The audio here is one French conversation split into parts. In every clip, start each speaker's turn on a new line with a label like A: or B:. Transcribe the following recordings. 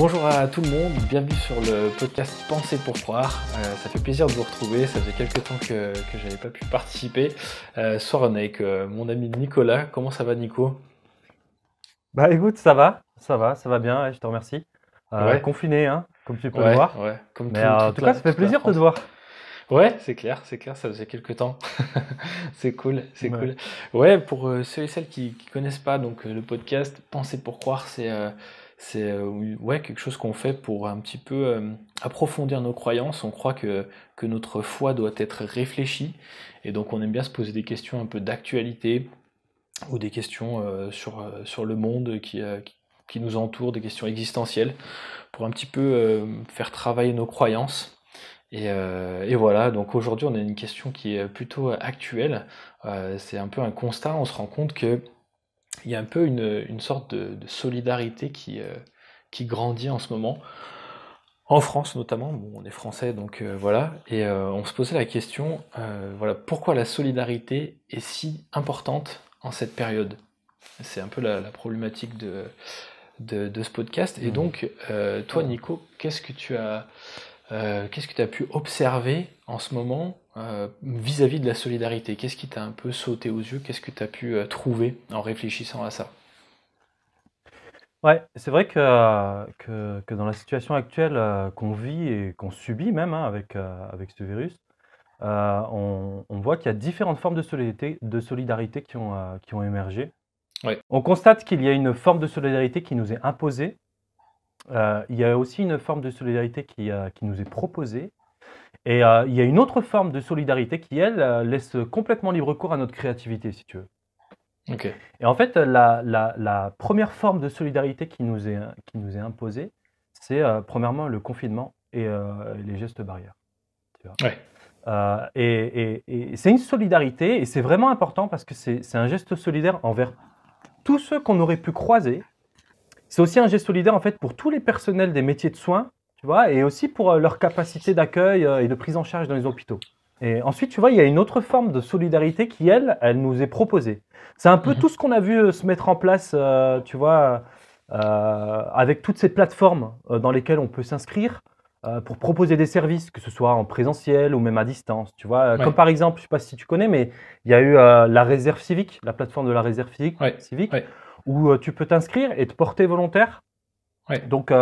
A: Bonjour à tout le monde, bienvenue sur le podcast Penser pour croire. Ça fait plaisir de vous retrouver, ça faisait quelques temps que j'avais pas pu participer. Ce soir on est avec mon ami Nicolas. Comment ça va Nico?
B: Bah écoute, ça va bien, ouais, je te remercie.
A: Ouais,
B: Confiné, hein, comme tu peux le
A: ouais,
B: voir.
A: ouais, comme
B: Mais en
A: toute
B: tout cas, ça fait
A: toute la
B: plaisir de te
A: France.
B: voir.
A: Ouais, c'est clair, ça faisait quelques temps. C'est cool, c'est
B: Ouais.
A: cool. Ouais, pour ceux et celles qui connaissent pas, donc le podcast Penser pour croire, oui, ouais, quelque chose qu'on fait pour un petit peu approfondir nos croyances. On croit que notre foi doit être réfléchie, et donc on aime bien se poser des questions un peu d'actualité ou des questions sur le monde qui nous entoure, des questions existentielles, pour un petit peu faire travailler nos croyances. Et voilà, donc aujourd'hui on a une question qui est plutôt actuelle. C'est un peu un constat, on se rend compte que il y a un peu une sorte de solidarité qui grandit en ce moment, en France notamment. Bon, on est français, donc voilà. Et on se posait la question, voilà, pourquoi la solidarité est si importante en cette période? C'est un peu la problématique de ce podcast. Et
B: Mhm.
A: donc, toi Nico, qu'est-ce que tu as pu observer en ce moment vis-à-vis de la solidarité? Qu'est-ce qui t'a un peu sauté aux yeux? Qu'est-ce que tu as pu trouver en réfléchissant à ça?
B: Ouais, c'est vrai que dans la situation actuelle qu'on vit et qu'on subit même hein, avec ce virus, on voit qu'il y a différentes formes de solidarité qui ont émergé.
A: Ouais,
B: On constate qu'il y a une forme de solidarité qui nous est imposée. Il y a aussi une forme de solidarité qui nous est proposée. Et il y a une autre forme de solidarité qui, elle, laisse complètement libre cours à notre créativité, si tu veux.
A: ok.
B: Et en fait, la première forme de solidarité qui nous est imposée, c'est premièrement le confinement et les gestes barrières. Tu vois.
A: Ouais,
B: Et c'est une solidarité, et c'est vraiment important parce que c'est un geste solidaire envers tous ceux qu'on aurait pu croiser. C'est aussi un geste solidaire en fait pour tous les personnels des métiers de soins, tu vois, et aussi pour leur capacité d'accueil et de prise en charge dans les hôpitaux. Et ensuite, tu vois, il y a une autre forme de solidarité qui, elle nous est proposée. C'est un peu
A: mhm,
B: tout ce qu'on a vu se mettre en place, tu vois, avec toutes ces plateformes dans lesquelles on peut s'inscrire pour proposer des services, que ce soit en présentiel ou même à distance, tu vois. Comme
A: ouais,
B: par exemple, je ne sais pas si tu connais, mais il y a eu la réserve civique, la plateforme de la réserve
A: ouais,
B: civique
A: ouais,
B: où tu peux t'inscrire et te porter volontaire.
A: ouais.
B: Donc,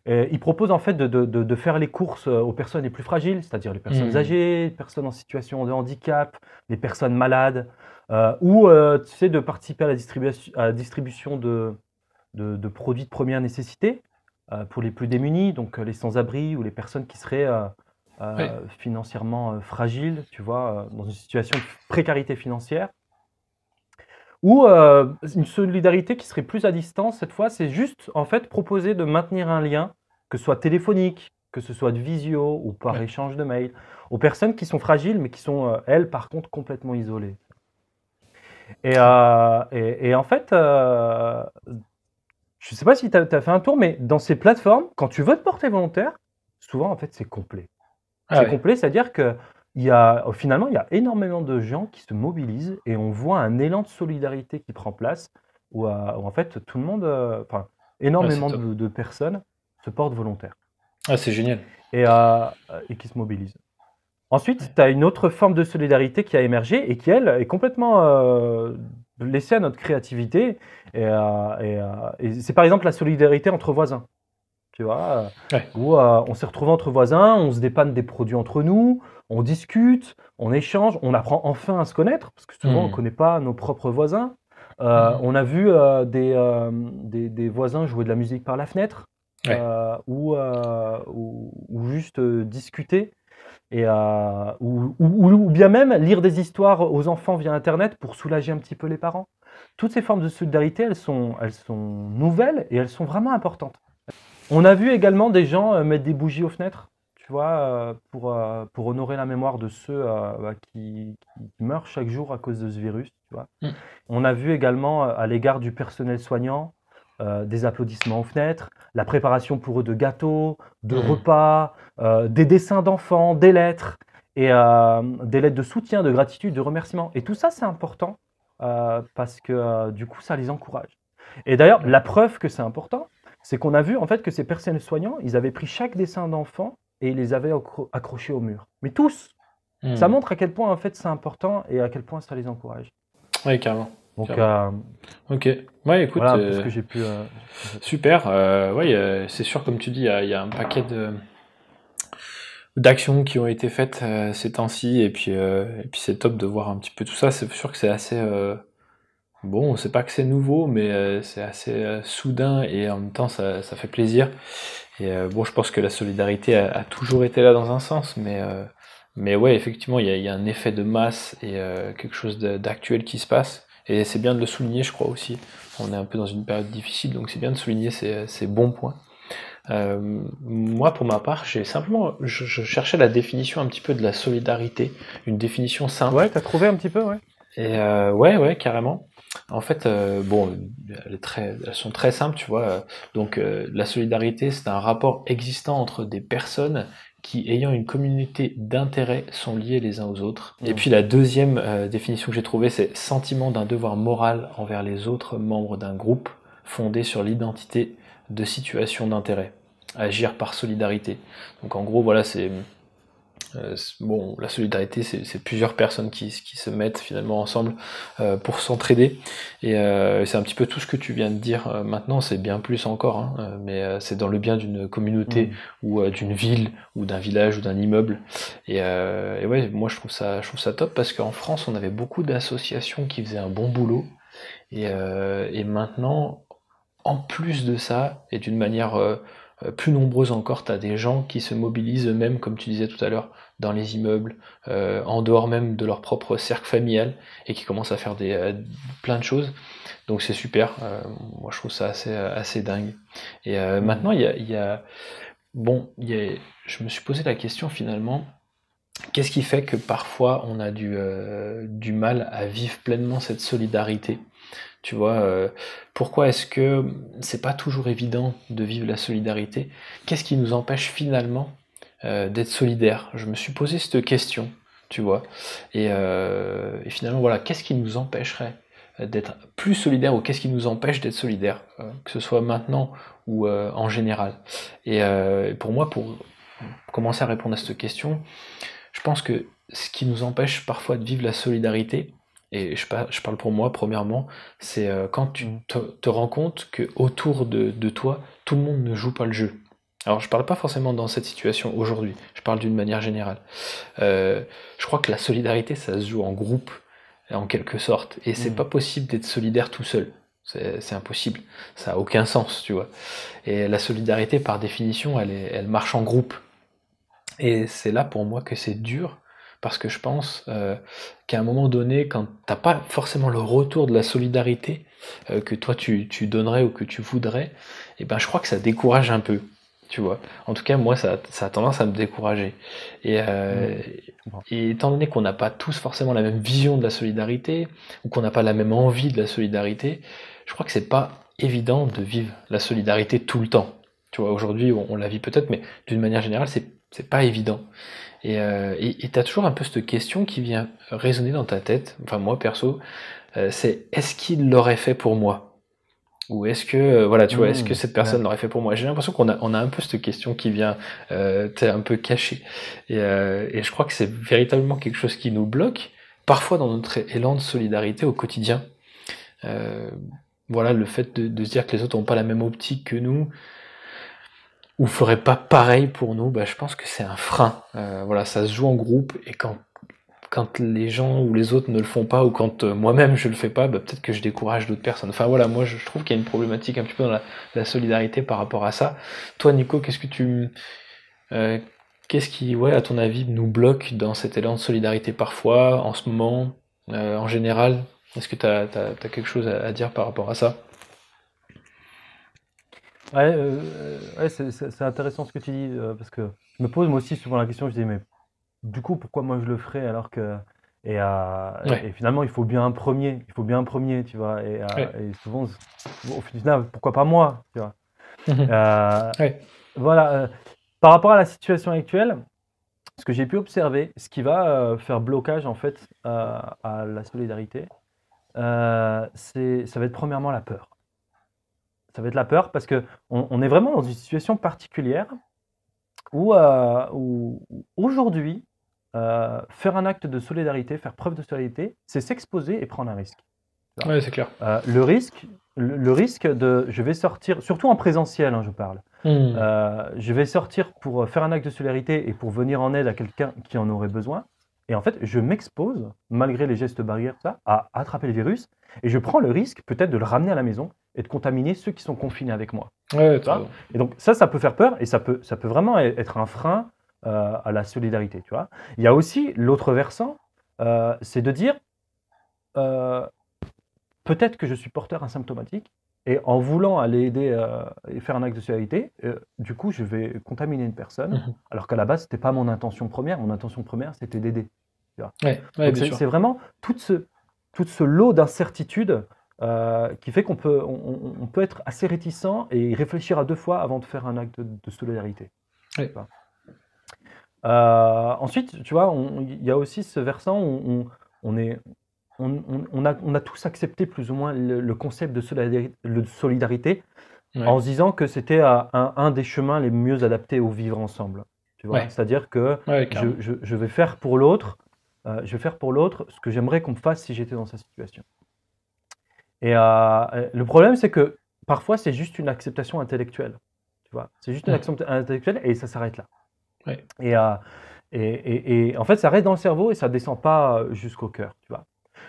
B: ils proposent en fait de faire les courses aux personnes les plus fragiles, c'est-à-dire les personnes
A: Mhm,
B: âgées, les personnes en situation de handicap, les personnes malades, ou tu sais, de participer à la distribution de produits de première nécessité pour les plus démunis, donc les sans-abri ou les personnes qui seraient
A: ouais,
B: financièrement fragiles, tu vois, dans une situation de précarité financière. Ou une solidarité qui serait plus à distance, cette fois, c'est juste en fait proposer de maintenir un lien, que ce soit téléphonique, que ce soit de visio ou par
A: ouais.
B: échange de mails, aux personnes qui sont fragiles mais qui sont, elles, par contre, complètement isolées. Et en fait, je ne sais pas si tu as fait un tour, mais dans ces plateformes, quand tu veux te porter volontaire, souvent, en fait, c'est complet.
A: Ah
B: C'est
A: ouais.
B: complet, c'est-à-dire que finalement, il y a énormément de gens qui se mobilisent et on voit un élan de solidarité qui prend place où en fait tout le monde, enfin
A: Ah, c'est
B: énormément
A: top.
B: de personnes se portent volontaires
A: Ah, c'est génial.
B: et qui se mobilisent. Ensuite,
A: Ouais,
B: tu as une autre forme de solidarité qui a émergé et qui, elle, est complètement laissée à notre créativité. Et c'est par exemple la solidarité entre voisins. Tu vois,
A: ouais.
B: où on s'est retrouvés entre voisins, on se dépanne des produits entre nous, on discute, on échange, on apprend enfin à se connaître, parce que souvent on ne
A: Mhm,
B: connaît pas nos propres voisins.
A: mhm.
B: On a vu des voisins jouer de la musique par la fenêtre,
A: Ouais,
B: ou juste discuter, ou bien même lire des histoires aux enfants via Internet pour soulager un petit peu les parents. Toutes ces formes de solidarité, elles sont nouvelles et elles sont vraiment importantes. On a vu également des gens mettre des bougies aux fenêtres, tu vois, pour honorer la mémoire de ceux qui meurent chaque jour à cause de ce virus, tu vois.
A: mm,
B: On a vu également à l'égard du personnel soignant des applaudissements aux fenêtres, la préparation pour eux de gâteaux, de
A: mhm.
B: repas, des dessins d'enfants, des lettres, et des lettres de soutien, de gratitude, de remerciement. Et tout ça, c'est important parce que du coup, ça les encourage. Et d'ailleurs,
A: Ouais,
B: la preuve que c'est important, c'est qu'on a vu en fait que ces personnels soignants, ils avaient pris chaque dessin d'enfant et ils les avaient accrochés au mur. Mais tous! Ça
A: Hmm.
B: montre à quel point en fait c'est important et à quel point ça les encourage.
A: Ouais, carrément.
B: Donc
A: Carrément. Ok. Ouais, écoute,
B: voilà un peu ce que j'ai pu faire.
A: super. Ouais, c'est sûr, comme tu dis, il y a un paquet d'actions qui ont été faites ces temps-ci, et puis c'est top de voir un petit peu tout ça. C'est sûr que c'est assez bon, c'est pas que c'est nouveau, mais c'est assez soudain, et en même temps ça fait plaisir. Et bon, je pense que la solidarité a toujours été là dans un sens, mais ouais, effectivement, il y a un effet de masse et quelque chose d'actuel qui se passe. Et c'est bien de le souligner, je crois aussi. On est un peu dans une période difficile, donc c'est bien de souligner ces bons points. Moi, pour ma part, je cherchais la définition un petit peu de la solidarité, une définition simple.
B: Ouais, t'as trouvé un petit peu, ouais.
A: Et ouais, carrément. En fait, bon, elles sont très simples, tu vois. Donc, la solidarité, c'est un rapport existant entre des personnes qui, ayant une communauté d'intérêts, sont liées les uns aux autres. Et puis la deuxième définition que j'ai trouvée, c'est sentiment d'un devoir moral envers les autres membres d'un groupe, fondé sur l'identité de situation d'intérêt. Agir par solidarité. Donc en gros, voilà, bon, la solidarité, c'est plusieurs personnes qui se mettent finalement ensemble pour s'entraider. Et c'est un petit peu tout ce que tu viens de dire maintenant, c'est bien plus encore, hein, mais c'est dans le bien d'une communauté ou d'une ville ou d'un village ou d'un immeuble. Et ouais, moi je trouve ça top, parce qu'en France, on avait beaucoup d'associations qui faisaient un bon boulot. Et maintenant, en plus de ça, et d'une manière plus nombreuse encore, tu as des gens qui se mobilisent eux-mêmes, comme tu disais tout à l'heure, dans les immeubles, en dehors même de leur propre cercle familial, et qui commencent à faire plein de choses. Donc c'est super. Moi, je trouve ça assez dingue. Et maintenant, bon, je me suis posé la question finalement. Qu'est-ce qui fait que parfois on a du mal à vivre pleinement cette solidarité? Tu vois, pourquoi est-ce que c'est pas toujours évident de vivre la solidarité? Qu'est-ce qui nous empêche finalement d'être solidaires? Je me suis posé cette question, tu vois. Et finalement, voilà, qu'est-ce qui nous empêcherait d'être plus solidaires, ou qu'est-ce qui nous empêche d'être solidaires, que ce soit maintenant ou en général? Et pour moi, pour commencer à répondre à cette question, je pense que ce qui nous empêche parfois de vivre la solidarité, et je parle pour moi premièrement, c'est quand tu te rends compte que autour de toi, tout le monde ne joue pas le jeu. Alors je parle pas forcément dans cette situation aujourd'hui, je parle d'une manière générale. Je crois que la solidarité, ça se joue en groupe, en quelque sorte, et c'est pas possible d'être solidaire tout seul. C'est impossible, ça a aucun sens, tu vois. Et la solidarité, par définition, elle marche en groupe. Et c'est là pour moi que c'est dur, parce que je pense qu'à un moment donné, quand t'as pas forcément le retour de la solidarité que toi tu donnerais ou que tu voudrais, et ben je crois que ça décourage un peu, tu vois. En tout cas, moi, ça a tendance à me décourager. Et, et étant donné qu'on n'a pas tous forcément la même vision de la solidarité, ou qu'on n'a pas la même envie de la solidarité, je crois que c'est pas évident de vivre la solidarité tout le temps. Tu vois, aujourd'hui, on la vit peut-être, mais d'une manière générale, c'est pas évident. Et t'as toujours un peu cette question qui vient résonner dans ta tête, enfin moi perso, c'est est-ce qu'il l'aurait fait pour moi? Ou est-ce que, voilà, tu vois, est-ce que cette personne l'aurait fait pour moi? J'ai l'impression on a un peu cette question qui vient un peu cachée. Et je crois que c'est véritablement quelque chose qui nous bloque, parfois dans notre élan de solidarité au quotidien. Voilà, le fait de se dire que les autres n'ont pas la même optique que nous, ou ferait pas pareil pour nous, bah, je pense que c'est un frein. Voilà, ça se joue en groupe, et quand les gens ou les autres ne le font pas, ou quand moi-même je le fais pas, bah, peut-être que je décourage d'autres personnes. Enfin voilà, moi je trouve qu'il y a une problématique un petit peu dans la solidarité par rapport à ça. Toi, Nico, euh, qu'est-ce qui, ouais, à ton avis, nous bloque dans cet élan de solidarité parfois, en ce moment, en général? Est-ce que t'as quelque chose à dire par rapport à ça?
B: Ouais, ouais, c'est intéressant ce que tu dis, parce que je me pose moi aussi souvent la question, je dis: «Mais du coup, pourquoi moi je le ferais alors que» et
A: Ouais,
B: finalement il faut bien un premier, tu vois?
A: ouais.
B: Et souvent au final, pourquoi pas moi, tu vois?
A: Mhm.
B: Heu,
A: Ouais.
B: voilà, par rapport à la situation actuelle, ce que j'ai pu observer, ce qui va, faire blocage en fait, à la solidarité, ça va être premièrement la peur. Ça va être la peur parce que on est vraiment dans une situation particulière où, aujourd'hui, faire un acte de solidarité, faire preuve de solidarité, c'est s'exposer et prendre un risque. Tu vois.
A: Ouais, c'est clair.
B: Le risque de, je vais sortir, surtout en présentiel, hein, je parle. Je vais sortir pour faire un acte de solidarité et pour venir en aide à quelqu'un qui en aurait besoin. Et en fait, je m'expose, malgré les gestes barrières, ça, à attraper le virus. Et je prends le risque peut-être de le ramener à la maison et de contaminer ceux qui sont confinés avec moi.
A: Ouais,
B: Tu vois. Et donc ça peut faire peur et ça peut vraiment être un frein à la solidarité. Tu vois. Il y a aussi l'autre versant, c'est de dire peut-être que je suis porteur asymptomatique et en voulant aller aider et faire un acte de solidarité, du coup, je vais contaminer une personne, alors qu'à la base, c'était pas mon intention première. Mon intention première, c'était d'aider.
A: Ouais,
B: Donc
A: bien sûr.
B: c'est vraiment tout ce lot d'incertitudes qui fait qu'on peut, on peut être assez réticent et réfléchir à 2 fois avant de faire un acte de solidarité.
A: Ouais.
B: Ensuite, tu vois, il y a aussi ce versant où on a tous accepté plus ou moins le concept de solidarité
A: Ouais.
B: en se disant que c'était un des chemins les mieux adaptés au vivre ensemble. Tu vois,
A: Ouais.
B: c'est-à-dire que
A: Ouais, carrément.
B: je vais faire pour l'autre, ce que j'aimerais qu'on me fasse si j'étais dans sa situation. Et le problème, c'est que parfois, c'est juste une acceptation intellectuelle. Tu vois, c'est juste une acceptation intellectuelle et ça s'arrête là.
A: Ouais.
B: Et en fait, ça reste dans le cerveau et ça descend pas jusqu'au cœur, tu vois.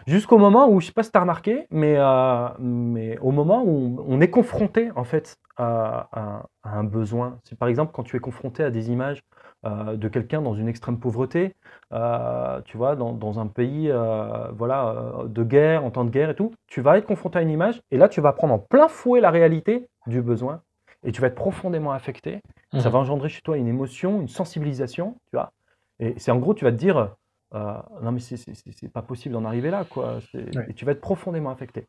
B: Jusqu'au moment où, je sais pas si tu as remarqué, mais au moment où on est confronté en fait à un besoin. C'est par exemple quand tu es confronté à des images de quelqu'un dans une extrême pauvreté, tu vois, dans un pays de guerre, en temps de guerre et tout, tu vas être confronté à une image et là tu vas prendre en plein fouet la réalité du besoin et tu vas être profondément affecté. Ça va engendrer chez toi une émotion, une sensibilisation, tu vois. Et c'est en gros, tu vas te dire, non mais c'est pas possible d'en arriver là, quoi. Et tu vas être profondément affecté.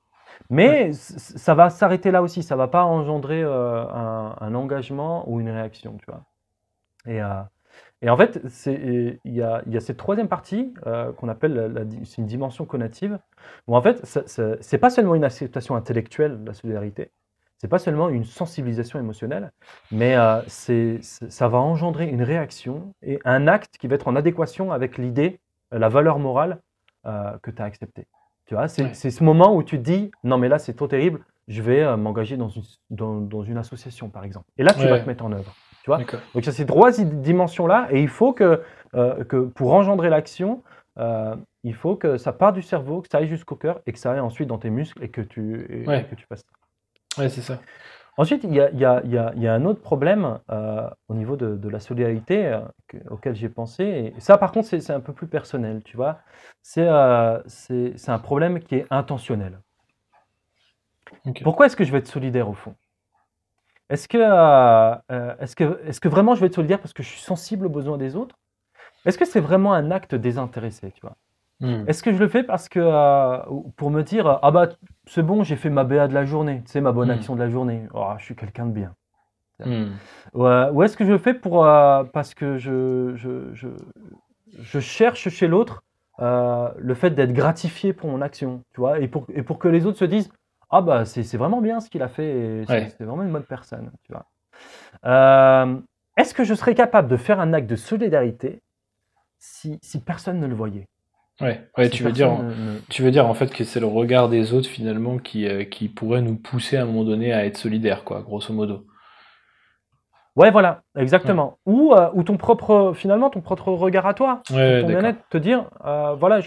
B: Mais ça va s'arrêter là aussi, ça va pas engendrer un engagement ou une réaction, tu vois. Et en fait, il y a cette troisième partie qu'on appelle c'est une dimension conative, où en fait, c'est pas seulement une acceptation intellectuelle de la solidarité, c'est pas seulement une sensibilisation émotionnelle, mais ça va engendrer une réaction et un acte qui va être en adéquation avec l'idée, la valeur morale que tu as acceptée. Tu vois, c'est ce moment où tu te dis, non mais là c'est trop terrible, je vais m'engager dans une association par exemple. Et là tu vas te mettre en œuvre. Tu vois. Donc il y a ces 3 dimensions-là et il faut que pour engendrer l'action, il faut que ça parte du cerveau, que ça aille jusqu'au cœur et que ça aille ensuite dans tes muscles et que tu fasses ça.
A: Ouais, c'est ça.
B: Ensuite, il y a un autre problème au niveau de la solidarité auquel j'ai pensé. Et ça, par contre, c'est un peu plus personnel, tu vois. C'est un problème qui est intentionnel.
A: Okay.
B: Pourquoi est-ce que je vais être solidaire au fond? Est-ce que vraiment je vais être solidaire parce que je suis sensible aux besoins des autres? Est-ce que c'est vraiment un acte désintéressé, tu vois? Est-ce que je le fais parce que pour me dire ah bah c'est bon, j'ai fait ma BA de la journée, tu sais, ma bonne action de la journée, oh, je suis quelqu'un de bien. Ou est-ce que je le fais parce que je cherche chez l'autre le fait d'être gratifié pour mon action, tu vois, et pour que les autres se disent ah bah c'est vraiment bien ce qu'il a fait, c'est vraiment une bonne personne, tu vois. Est-ce que je serais capable de faire un acte de solidarité si personne ne le voyait?
A: Ouais, tu veux dire en fait que c'est le regard des autres finalement qui pourrait nous pousser à un moment donné à être solidaire, quoi, grosso modo.
B: Ouais, voilà, exactement. Ou ton propre regard à toi, pour ton bien-être, te dire, voilà,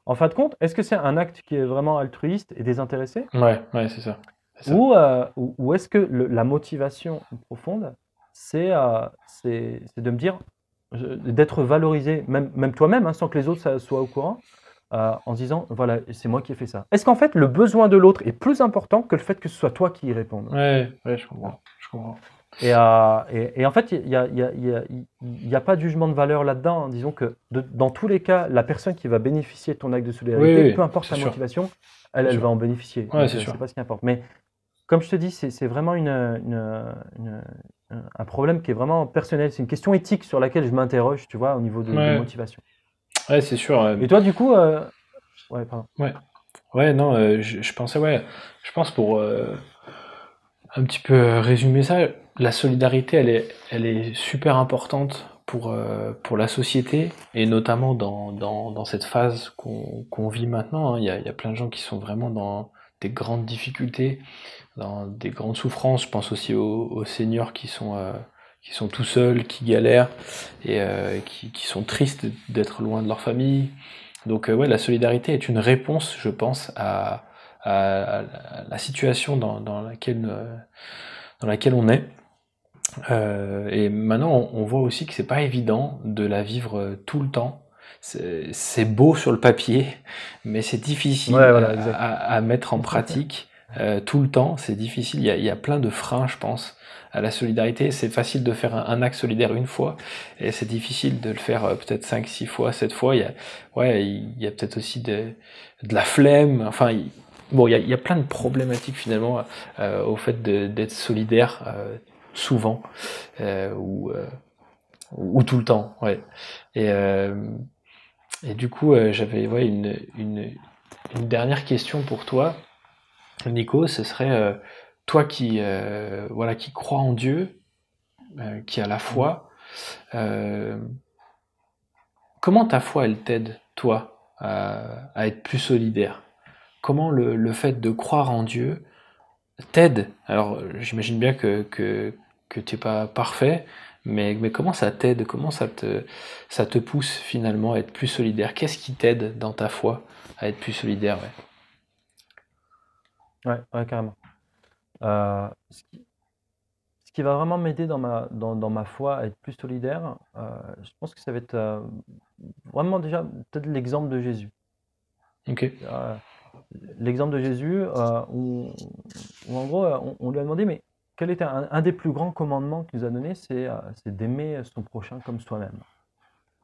B: en fin de compte, est-ce que c'est un acte qui est vraiment altruiste et désintéressé?
A: Ouais, c'est ça.
B: Ou est-ce que la motivation profonde, c'est de me dire, d'être valorisé, même toi-même, hein, sans que les autres soient au courant, en se disant, voilà, c'est moi qui ai fait ça. Est-ce qu'en fait, le besoin de l'autre est plus important que le fait que ce soit toi qui y réponde?
A: Ouais, je comprends.
B: Et en fait, il n'y a pas de jugement de valeur là-dedans. Disons que dans tous les cas, la personne qui va bénéficier de ton acte de solidarité, peu importe sa motivation, elle va en bénéficier.
A: Ouais, c'est sûr.
B: C'est pas ce qui importe. Mais comme je te dis, c'est vraiment un problème qui est vraiment personnel. C'est une question éthique sur laquelle je m'interroge, tu vois, au niveau de motivation.
A: Ouais, c'est sûr.
B: Et toi, du coup, ouais, pardon.
A: Ouais, non, je pensais, je pense pour un petit peu résumer ça, la solidarité, elle est super importante pour la société, et notamment dans cette phase qu'on vit maintenant, hein. Il y a plein de gens qui sont vraiment dans des grandes difficultés, dans des grandes souffrances. Je pense aussi aux seniors qui sont tout seuls, qui galèrent, et qui sont tristes d'être loin de leur famille. Donc ouais, la solidarité est une réponse, je pense, à la situation dans laquelle on est. Et maintenant, on voit aussi que c'est pas évident de la vivre tout le temps. C'est beau sur le papier, mais c'est difficile
B: Ouais, voilà, exact.
A: à mettre en pratique tout le temps. C'est difficile. Il y a plein de freins, je pense, à la solidarité. C'est facile de faire un acte solidaire une fois, et c'est difficile de le faire peut-être 5, 6 fois, 7 fois. Il y a peut-être aussi de la flemme. Enfin, bon, il y a plein de problématiques finalement au fait d'être solidaire souvent, ou tout le temps, ouais. Et, euh, et du coup, j'avais ouais, une dernière question pour toi, Nico. Ce serait toi voilà, qui crois en Dieu, qui a la
B: Mhm.
A: foi. euh, Comment ta foi, elle t'aide, toi, à être plus solidaire? Comment le fait de croire en Dieu t'aide? Alors, j'imagine bien que tu n'es pas parfait, mais comment ça t'aide? Comment ça te pousse finalement à être plus solidaire? Qu'est-ce qui t'aide dans ta foi à être plus solidaire? Ouais.
B: Ouais, ouais, carrément. Euh, ce qui, ce qui va vraiment m'aider dans ma foi à être plus solidaire, je pense que ça va être vraiment déjà peut-être l'exemple de Jésus.
A: Ok.
B: Euh, L'exemple de Jésus, où en gros, on lui a demandé, mais quel était un des plus grands commandements qu'il nous a donné, c'est d'aimer son prochain comme soi-même.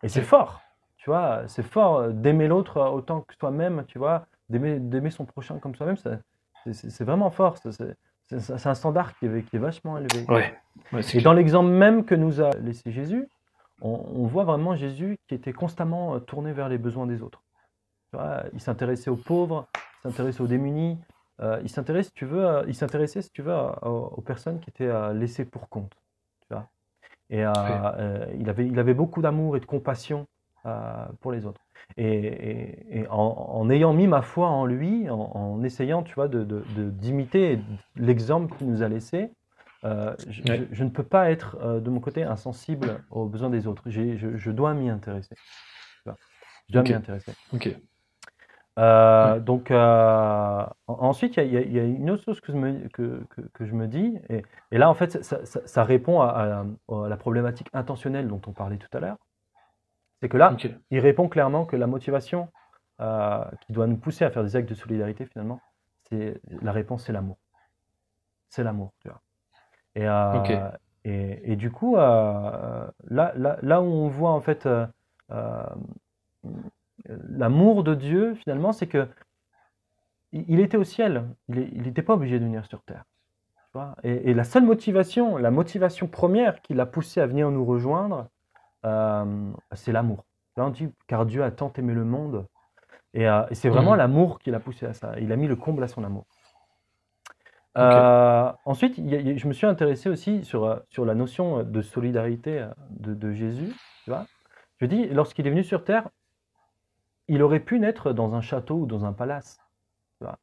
B: Et c'est
A: Ouais.
B: fort, tu vois, c'est fort d'aimer l'autre autant que soi-même, tu vois, d'aimer son prochain comme soi-même, c'est vraiment fort, c'est un standard qui est vachement élevé, tu vois.
A: Ouais, ouais, c'est
B: Et dans
A: clair.
B: l'exemple même que nous a laissé Jésus, on voit vraiment Jésus qui était constamment tourné vers les besoins des autres. Tu vois, il s'intéressait aux pauvres, il s'intéressait aux démunis, il s'intéressait, si tu veux, aux personnes qui étaient laissées pour compte. Tu vois. Et
A: Ouais.
B: il avait beaucoup d'amour et de compassion pour les autres. Et en ayant mis ma foi en lui, en essayant, tu vois, d'imiter l'exemple qu'il nous a laissé,
A: Ouais.
B: je ne peux pas être de mon côté insensible aux besoins des autres. Je dois m'y intéresser. Tu vois. Je dois
A: Ok.
B: m'y intéresser.
A: Ok. Ouais.
B: Donc, ensuite, il y a une autre chose que je me dis, et là, en fait, ça répond à la problématique intentionnelle dont on parlait tout à l'heure. C'est que là,
A: Ok.
B: il répond clairement que la motivation qui doit nous pousser à faire des actes de solidarité, finalement, la réponse, c'est l'amour. C'est l'amour, tu vois. Et,
A: Ok.
B: et du coup, là où on voit, en fait, euh, l'amour de Dieu, finalement, c'est que il était au ciel, il n'était pas obligé de venir sur terre. Tu vois. Et la seule motivation, la motivation première qui l'a poussé à venir nous rejoindre, c'est l'amour. Là, on dit, car Dieu a tant aimé le monde, et c'est vraiment
A: Mhm.
B: l'amour qui l'a poussé à ça. Il a mis le comble à son amour.
A: Ok.
B: Ensuite, je me suis intéressé aussi sur la notion de solidarité de Jésus. Tu vois. Je dis, lorsqu'il est venu sur terre, il aurait pu naître dans un château ou dans un palace. Tu vois.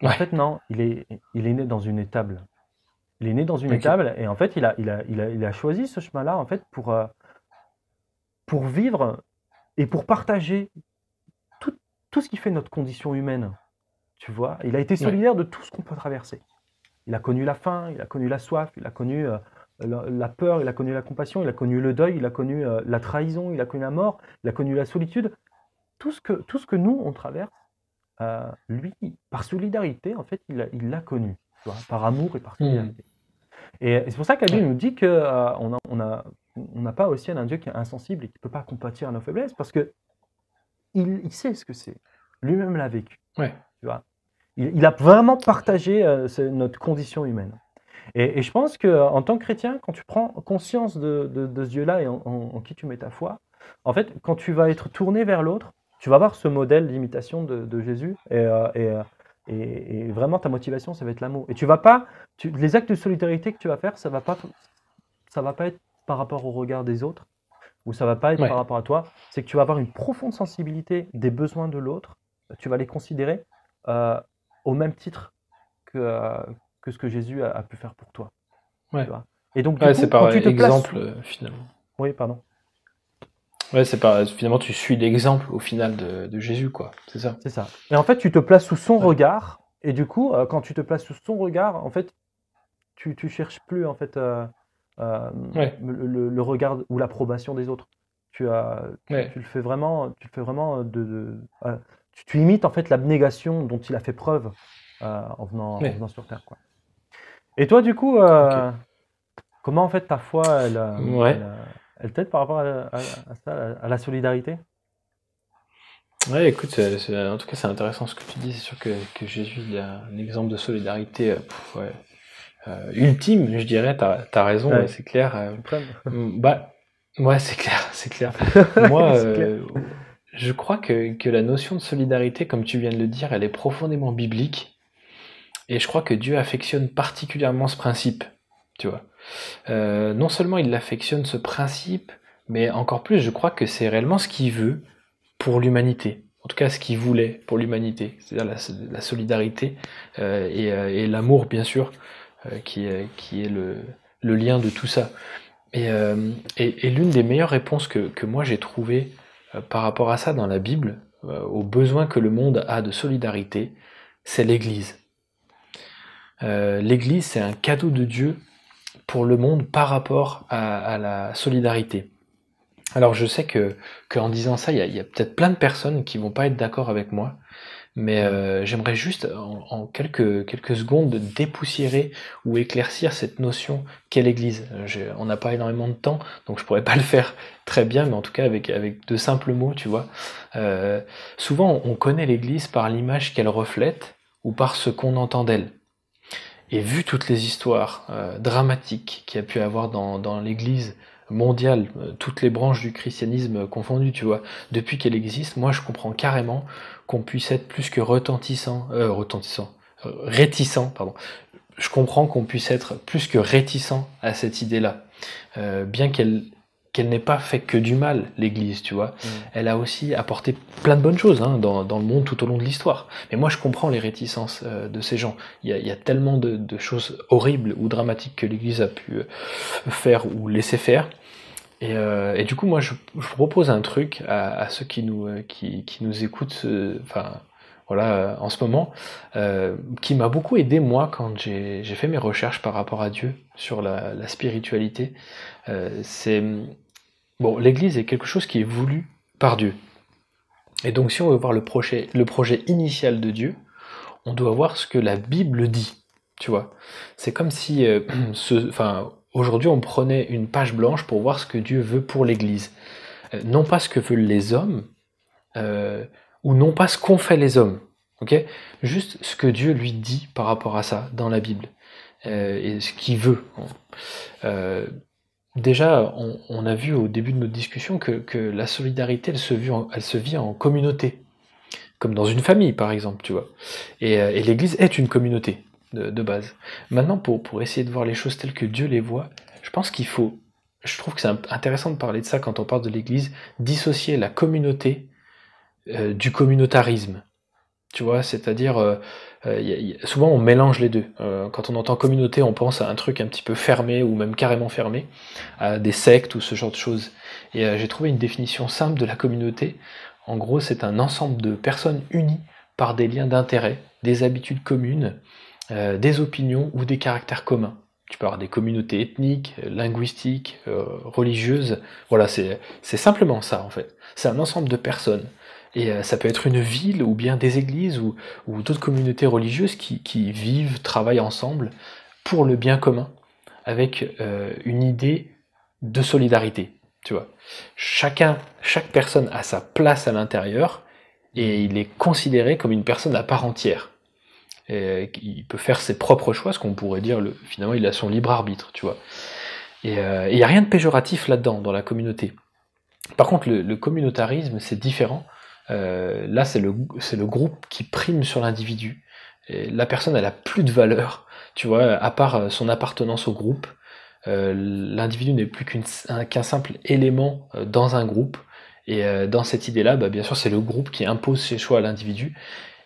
B: Mais en
A: Ouais.
B: fait, non, il est né dans une étable. Il est né dans une
A: Ok.
B: étable, et en fait, il a choisi ce chemin-là en fait, pour vivre et pour partager tout, tout ce qui fait notre condition humaine. Tu vois, il a été
A: Ouais.
B: solidaire de tout ce qu'on peut traverser. Il a connu la faim, il a connu la soif, il a connu la peur, il a connu la compassion, il a connu le deuil, il a connu la trahison, il a connu la mort, il a connu la solitude. Tout ce que nous, on traverse, lui, par solidarité, en fait, il l'a connu, tu vois, par amour et par
A: Mhm.
B: solidarité. Et c'est pour ça que la Bible
A: Ouais.
B: nous dit que on n'a pas au ciel un Dieu qui est insensible et qui ne peut pas compatir à nos faiblesses, parce que il sait ce que c'est. Lui-même l'a vécu.
A: Ouais.
B: Tu vois. Il a vraiment partagé notre condition humaine. Et je pense qu'en tant que chrétien, quand tu prends conscience de ce Dieu-là et en qui tu mets ta foi, en fait, quand tu vas être tourné vers l'autre, tu vas avoir ce modèle d'imitation de Jésus, Et vraiment, ta motivation, ça va être l'amour. Et tu vas pas, les actes de solidarité que tu vas faire, ça va pas être par rapport au regard des autres, ou ça va pas être par
A: Ouais,
B: rapport à toi. C'est que tu vas avoir une profonde sensibilité des besoins de l'autre. Tu vas les considérer euh, au même titre que, que ce que Jésus a pu faire pour toi. Tu
A: ouais.
B: vois. Et donc, du
A: Ouais, c'est
B: coup, quand
A: par
B: tu te places
A: exemple,
B: sous...
A: finalement.
B: Oui, pardon.
A: Ouais, c'est par finalement tu suis l'exemple au final de Jésus, quoi. C'est ça.
B: C'est ça. Et en fait, tu te places sous son
A: Ouais.
B: regard. Et du coup, quand tu te places sous son regard, en fait, tu cherches plus en fait euh,
A: Ouais.
B: le regard ou l'approbation des autres.
A: Ouais.
B: Tu le fais vraiment tu imites en fait l'abnégation dont il a fait preuve en
A: Ouais.
B: venant sur Terre, quoi. Et toi, du coup,
A: Ok.
B: comment en fait ta foi,
A: Ouais.
B: elle t'aide par rapport à ça, à la solidarité?
A: Ouais, écoute, en tout cas, c'est intéressant ce que tu dis. C'est sûr que Jésus, il a un exemple de solidarité ouais, ultime, je dirais. T'as raison,
B: Ouais,
A: c'est clair.
B: suprême.
A: Bah, ouais, c'est clair, c'est clair. Moi,
B: C'est clair.
A: je crois que la notion de solidarité, comme tu viens de le dire, elle est profondément biblique. Et je crois que Dieu affectionne particulièrement ce principe, tu vois. Non seulement il affectionne ce principe, mais encore plus, je crois que c'est réellement ce qu'il veut pour l'humanité. En tout cas, ce qu'il voulait pour l'humanité, c'est-à-dire la solidarité et l'amour, bien sûr, qui est le lien de tout ça. Et l'une des meilleures réponses que moi j'ai trouvées par rapport à ça dans la Bible, aux besoins que le monde a de solidarité, c'est l'Église. L'Église, c'est un cadeau de Dieu pour le monde par rapport à la solidarité. Alors je sais que qu'en disant ça, il y a peut-être plein de personnes qui vont pas être d'accord avec moi, mais
B: Mhm.
A: j'aimerais juste en quelques secondes dépoussiérer ou éclaircir cette notion qu'est l'Église. On n'a pas énormément de temps, donc je pourrais pas le faire très bien, mais en tout cas avec de simples mots, tu vois. Euh, Souvent on connaît l'Église par l'image qu'elle reflète ou par ce qu'on entend d'elle. Et vu toutes les histoires dramatiques qu'il y a pu avoir dans l'Église mondiale, toutes les branches du christianisme confondues, tu vois, depuis qu'elle existe, moi je comprends carrément qu'on puisse être plus que réticent, pardon. Je comprends qu'on puisse être plus que réticent à cette idée-là, bien qu'elle n'ait pas fait que du mal, l'Église, tu vois.
B: Mhm.
A: Elle a aussi apporté plein de bonnes choses hein, dans le monde tout au long de l'histoire. Mais moi, je comprends les réticences de ces gens. Il y a tellement de choses horribles ou dramatiques que l'Église a pu faire ou laisser faire. Et du coup, moi, je propose un truc à ceux qui nous écoutent, enfin, voilà, en ce moment, qui m'a beaucoup aidé, moi, quand j'ai fait mes recherches par rapport à Dieu sur la spiritualité. C'est bon, l'Église est quelque chose qui est voulu par Dieu. Et donc, si on veut voir le projet initial de Dieu, on doit voir ce que la Bible dit. Tu vois, c'est comme si, enfin, aujourd'hui, on prenait une page blanche pour voir ce que Dieu veut pour l'Église. Non pas ce que veulent les hommes, euh, ou non pas ce qu'ont fait les hommes. Ok. Juste ce que Dieu lui dit par rapport à ça dans la Bible
B: Mhm.
A: et ce qu'il veut. Euh, Déjà, on a vu au début de notre discussion que la solidarité, elle se vit en communauté, comme dans une famille, par exemple, tu vois. Et l'Église est une communauté de base. Maintenant, pour essayer de voir les choses telles que Dieu les voit, je pense qu'il faut, je trouve que c'est intéressant de parler de ça quand on parle de l'Église, dissocier la communauté du communautarisme. Tu vois, c'est-à-dire, souvent on mélange les deux. Quand on entend communauté, on pense à un truc un petit peu fermé ou même carrément fermé, à des sectes ou ce genre de choses. Et j'ai trouvé une définition simple de la communauté. En gros, c'est un ensemble de personnes unies par des liens d'intérêt, des habitudes communes, des opinions ou des caractères communs. Tu peux avoir des communautés ethniques, linguistiques, religieuses. Voilà, c'est simplement ça en fait. C'est un ensemble de personnes. Et ça peut être une ville ou bien des églises ou d'autres communautés religieuses qui vivent, travaillent ensemble pour le bien commun, avec une idée de solidarité. Tu vois, chaque personne a sa place à l'intérieur et
B: Mhm.
A: il est considéré comme une personne à part entière. Et il peut faire ses propres choix, ce qu'on pourrait dire, finalement, il a son libre arbitre, tu vois. Et il n'y a rien de péjoratif là-dedans, dans la communauté. Par contre, le communautarisme, c'est différent. Là, c'est le groupe qui prime sur l'individu. Et la personne, elle a plus de valeur, tu vois, à part son appartenance au groupe. L'individu n'est plus qu'un simple élément dans un groupe. Et dans cette idée-là, bah, bien sûr, c'est le groupe qui impose ses choix à l'individu,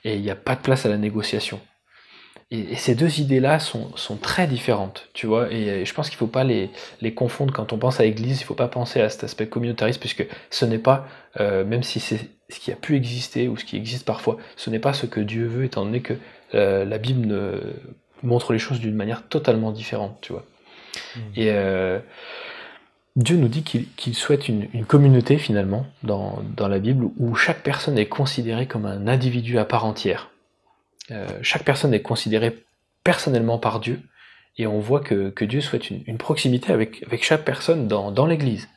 A: et il n'y a pas de place à la négociation. Et ces deux idées-là sont très différentes, tu vois, et je pense qu'il ne faut pas les confondre quand on pense à l'Église. Il ne faut pas penser à cet aspect communautariste, puisque ce n'est pas, même si c'est ce qui a pu exister ou ce qui existe parfois, ce n'est pas ce que Dieu veut, étant donné que la Bible montre les choses d'une manière totalement différente, tu vois. Et Dieu nous dit qu'il souhaite une communauté, finalement, dans la Bible, où chaque personne est considérée comme un individu à part entière. Chaque personne est considérée personnellement par Dieu, et on voit que Dieu souhaite une proximité avec chaque personne dans l'Église.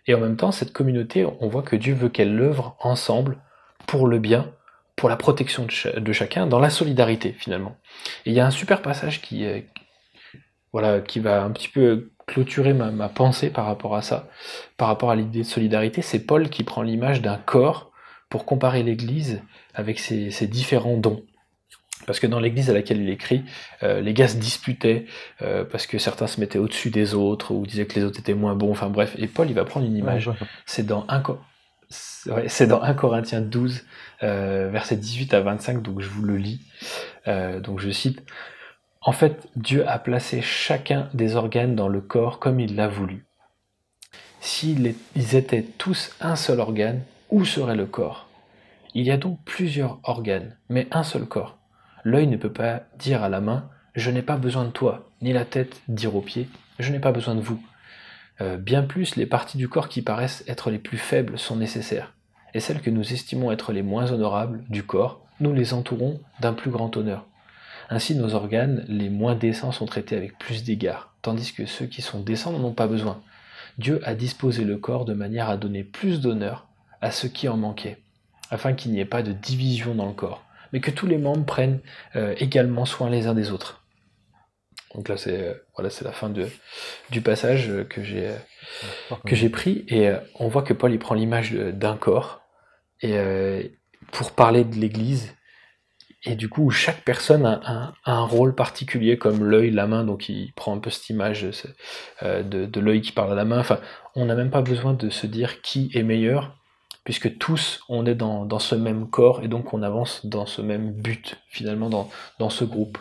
A: Et en même temps, cette communauté, on voit que Dieu veut qu'elle œuvre ensemble pour le bien, pour la protection de chacun, dans la solidarité, finalement. Et il y a un super passage qui va un petit peu clôturer ma pensée par rapport à ça, par rapport à l'idée de solidarité. C'est Paul qui prend l'image d'un corps pour comparer l'Église avec ses différents dons. Parce que dans l'église à laquelle il écrit, les gars se disputaient parce que certains se mettaient au-dessus des autres ou disaient que les autres étaient moins bons, enfin bref. Et Paul, il va prendre une image. C'est dans 1 Corinthiens 12, versets 18 à 25, donc je vous le lis. Donc je cite: « En fait, Dieu a placé chacun des organes dans le corps comme il l'a voulu. S'ils étaient tous un seul organe, où serait le corps? Il y a donc plusieurs organes, mais un seul corps. L'œil ne peut pas dire à la main « Je n'ai pas besoin de toi », ni la tête dire aux pieds « Je n'ai pas besoin de vous ». Bien plus, les parties du corps qui paraissent être les plus faibles sont nécessaires, et celles que nous estimons être les moins honorables du corps, nous les entourons d'un plus grand honneur. Ainsi, nos organes les moins décents sont traités avec plus d'égard, tandis que ceux qui sont décents n'en ont pas besoin. Dieu a disposé le corps de manière à donner plus d'honneur à ceux qui en manquaient, afin qu'il n'y ait pas de division dans le corps, mais que tous les membres prennent également soin les uns des autres. » Donc là, c'est la fin du passage que j'ai pris, et on voit que Paul il prend l'image d'un corps, et pour parler de l'Église, et du coup, chaque personne a un rôle particulier, comme l'œil, la main, donc il prend un peu cette image de l'œil qui parle à la main. Enfin, on n'a même pas besoin de se dire qui est meilleur, puisque tous, on est dans ce même corps, et donc on avance dans ce même but, finalement, dans ce groupe.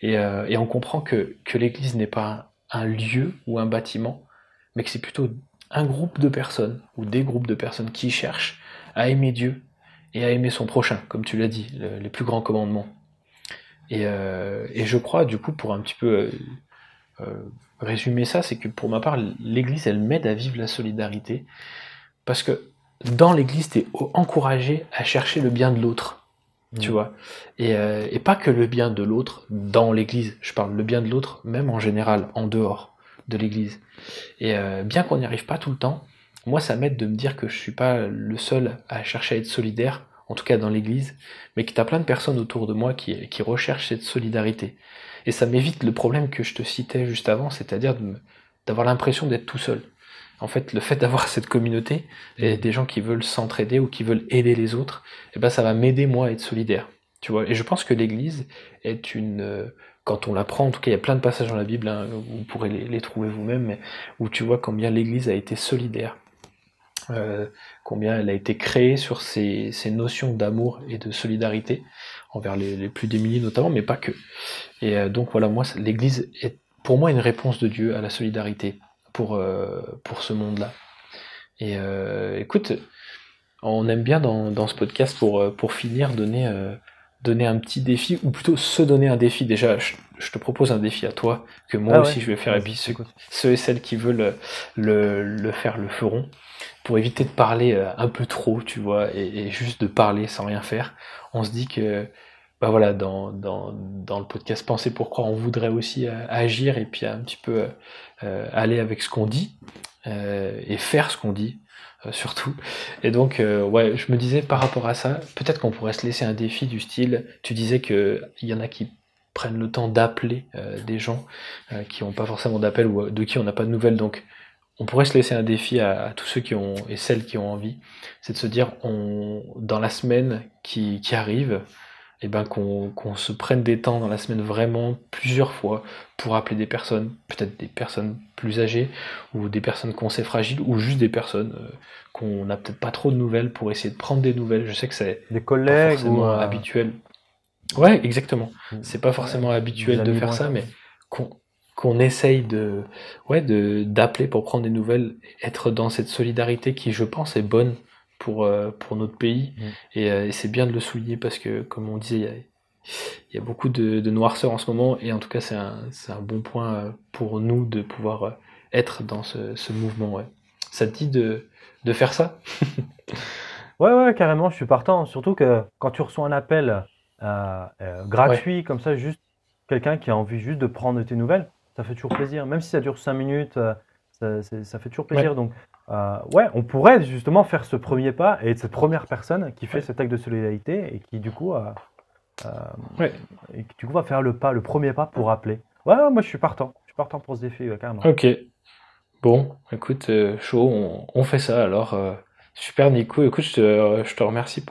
A: Et on comprend que l'Église n'est pas un lieu ou un bâtiment, mais que c'est plutôt un groupe de personnes, ou des groupes de personnes qui cherchent à aimer Dieu, et à aimer son prochain, comme tu l'as dit, les plus grands commandements. Et je crois, du coup, pour un petit peu résumer ça, c'est que pour ma part, l'Église, elle m'aide à vivre la solidarité, parce que dans l'Église, t'es encouragé à chercher le bien de l'autre, tu vois, et pas que le bien de l'autre dans l'Église, je parle le bien de l'autre même en général, en dehors de l'Église. Et bien qu'on n'y arrive pas tout le temps, moi ça m'aide de me dire que je suis pas le seul à chercher à être solidaire, en tout cas dans l'Église, mais que t'as plein de personnes autour de moi qui recherchent cette solidarité. Et ça m'évite le problème que je te citais juste avant, c'est-à-dire d'avoir l'impression d'être tout seul. En fait, le fait d'avoir cette communauté, et des gens qui veulent s'entraider ou qui veulent aider les autres, eh ben ça va m'aider moi à être solidaire. Tu vois, et je pense que l'Église est quand on l'apprend, en tout cas il y a plein de passages dans la Bible, hein, vous pourrez les trouver vous-même, mais où tu vois combien l'Église a été solidaire, combien elle a été créée sur ces notions d'amour et de solidarité envers les plus démunis notamment, mais pas que. Et donc voilà, moi l'Église est pour moi une réponse de Dieu à la solidarité pour ce monde-là. Et écoute, on aime bien dans ce podcast pour finir donner un petit défi, ou plutôt se donner un défi. Déjà, je te propose un défi à toi, que moi aussi je vais faire, et puis ceux et celles qui veulent le faire le feront, pour éviter de parler un peu trop, tu vois, et juste de parler sans rien faire. On se dit que bah voilà, dans le podcast Penser pour croire, on voudrait aussi agir, et puis un petit peu aller avec ce qu'on dit, et faire ce qu'on dit, surtout. Et donc, ouais, je me disais par rapport à ça, peut-être qu'on pourrait se laisser un défi du style, tu disais qu'il y en a qui prennent le temps d'appeler des gens qui n'ont pas forcément d'appel, ou de qui on n'a pas de nouvelles, donc on pourrait se laisser un défi à tous ceux qui ont, et celles qui ont envie, c'est de se dire, dans la semaine qui arrive, et ben qu'on se prenne des temps dans la semaine vraiment plusieurs fois pour appeler des personnes, peut-être des personnes plus âgées ou des personnes qu'on sait fragiles ou juste des personnes qu'on n'a peut-être pas trop de nouvelles pour essayer de prendre des nouvelles. Je sais que c'est
B: Des
A: pas
B: collègues
A: forcément habituel. Ouais, exactement. C'est pas forcément
B: des
A: habituel de
B: amis
A: faire ça,
B: lointains.
A: mais qu'on essaye d'appeler pour prendre des nouvelles, être dans cette solidarité qui, je pense, est bonne pour notre pays. Et c'est bien de le souligner parce que, comme on disait, il y a beaucoup de noirceur en ce moment, et en tout cas, c'est un bon point pour nous de pouvoir être dans ce mouvement. Ouais. Ça te dit de faire ça?
B: Ouais, carrément, je suis partant. Surtout que quand tu reçois un appel
A: Ouais,
B: gratuit, comme ça, juste quelqu'un qui a envie juste de prendre tes nouvelles, ça fait toujours plaisir. Même si ça dure 5 minutes, ça fait toujours plaisir.
A: ouais,
B: Donc, ouais, on pourrait justement faire ce premier pas et être cette première personne qui fait
A: ouais,
B: cet acte de solidarité et qui, du coup, euh,
A: ouais.
B: et qui, du coup, va faire le premier pas pour appeler. Ouais, moi, je suis partant. Je suis partant pour ce défi, ouais, carrément.
A: Ok. Bon, écoute, chaud, on fait ça alors. Super Nico, écoute, je te remercie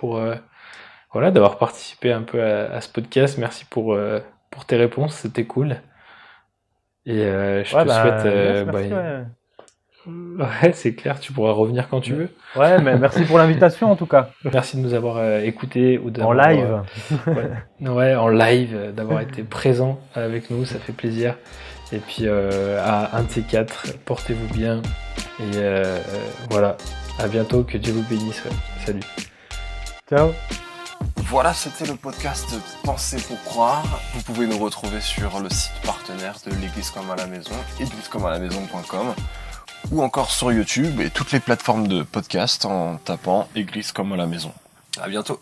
A: voilà, d'avoir participé un peu à ce podcast. Merci pour tes réponses, c'était cool. Et je
B: Ouais,
A: te souhaite,
B: bah, yes, merci, ouais.
A: ouais, c'est clair, tu pourras revenir quand tu veux.
B: Ouais, mais merci pour l'invitation, en tout cas.
A: Merci de nous avoir écoutés ou
B: En
A: d'avoir,
B: live.
A: ouais, en live, d'avoir été présent avec nous, ça fait plaisir. Et puis à un de ces quatre, portez-vous bien. Et voilà, à bientôt, que Dieu vous bénisse. Ouais. Salut.
B: Ciao.
C: Voilà, c'était le podcast Penser pour croire. Vous pouvez nous retrouver sur le site partenaire de l'Église comme à la maison, églisecomealamaison.com, ou encore sur YouTube et toutes les plateformes de podcast en tapant Église comme à la maison. À bientôt.